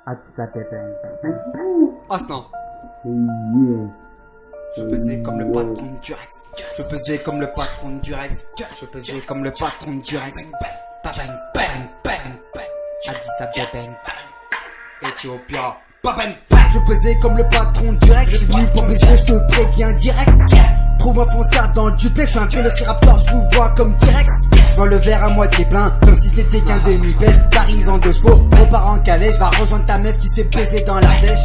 Ah non. Je pesais comme le patron du Rex. Je pesais comme le patron du Rex. Je pesais comme le patron du Rex. Bang bang bang bang. Addis Abeba. Ethiopia. Je pesais comme le patron du Rex. Je suis venu pour baiser, je te préviens direct. Trouve-moi fonce carte dans le duplex. Je suis un vélociraptor, je vous vois comme T-Rex. Je vois le verre à moitié plein, comme si ce n'était qu'un demi-pêche. T'arrives en 2 chevaux, repars en calèche. Va rejoindre ta meuf qui se fait baiser dans l'Ardèche.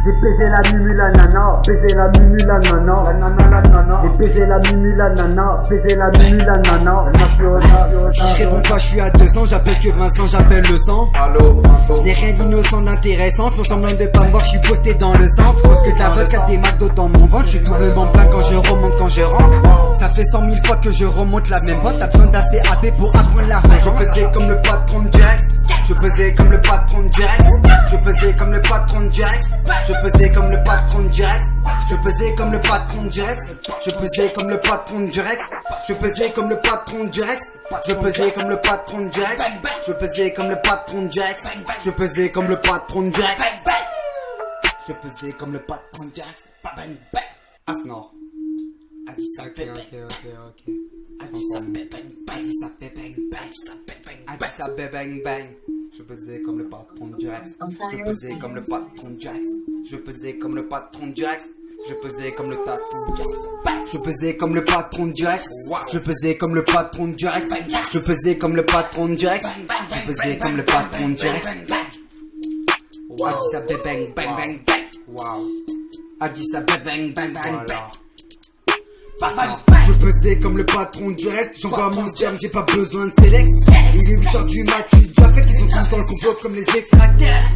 J'ai baisé la mumu la nana, baisé la mumu la nana, la nana la nana. J'ai baisé la mumu la nana, baisé la mumu la nana, national. Si je réponds pas, je suis à 200, j'appelle que Vincent, j'appelle le sang. Allô, Je n'ai rien d'innocent, d'intéressant, font semblant de pas me voir, je suis posté dans le centre. Parce que de la vodka, des McDo dans mon ventre, je suis doublement plein quand je remonte, quand je rentre. Ça fait 100 000 fois que je remonte la même boîte, t'as besoin d'assez AP pour apprendre la fin. Je pesais comme le patron du Rex. Je pesais comme le patron du Rex. Je pesais comme le patron du Rex. Je pesais comme le patron du Rex. Je pesais comme le patron du Rex. Je pesais comme le patron du Rex. Je pesais comme le patron du Rex. Je pesais comme le patron du Rex. Je pesais comme le patron du Rex. Je pesais comme le patron du Rex. Je pesais comme le patron du Rex. Ah non. Addis Abeba. Ok. Addis Abeba. Addis Abeba. Addis Abeba. Je pesais comme le patron du Rex. Je pesais comme le patron du Rex. Je pesais comme le patron du Rex. Je pesais comme le patron du Rex. Je pesais comme le patron du Rex. Je pesais comme le patron du Rex. Je pesais comme le patron du Rex. Je pesais comme le patron du Rex. Addis Abeba bang bang bang. Wow. Addis Abeba bang bang bang. Je pesais comme le patron du reste. J'envoie mon sperme, j'ai pas besoin de sélex. Il est 8h du mat, tu déjà fait. Ils sont tous dans le complot comme les extraterrestres.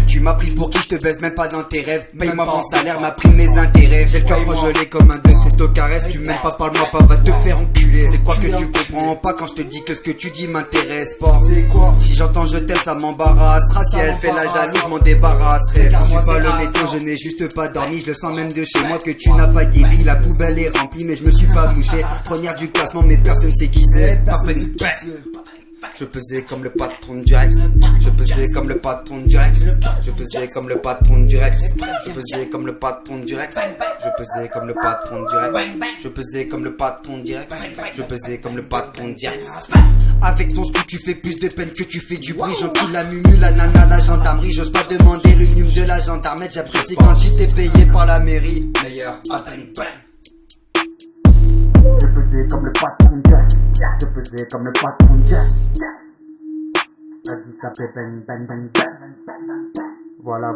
Tu m'as pris pour qui, je te baise même pas dans tes rêves. Paye-moi mon salaire, m'a pris mes intérêts. J'ai le cœur gelé comme un de ces tocaresses. Tu m'aimes pas, parle-moi pas, va te faire enculer. C'est quoi que tu comprends pas quand je te dis que ce que tu dis m'intéresse pas? C'est quoi? Si j'entends je t'aime, ça m'embarrassera. Si elle fait la jalouse, je m'en débarrasserai. Je suis pas le netto, je n'ai juste pas dormi. Je le sens même de chez moi que tu n'as pas débit. La poubelle est remplie, mais je me suis pas bouché. Première du classement, mais personne sait qui c'est. Je pesais comme le patron du Rex. Je pesais comme le patron du Rex. Je pesais comme le patron du Rex. Je pesais comme le patron du Rex. Je pesais comme le patron du Rex. Je pesais comme le patron du Rex. Je pesais comme le patron du Rex. Avec ton scoop tu fais plus de peine que tu fais du bruit. J'encule la mumu, la nana, la gendarmerie. J'ose pas demander le numéro de la gendarmette. J'apprécie quand j'étais payé par la mairie. Meilleur. Je pesais comme le patron du Rex. Je pesais comme le patron du Rex. Addis Abeba bang bang bang bang. Voilà.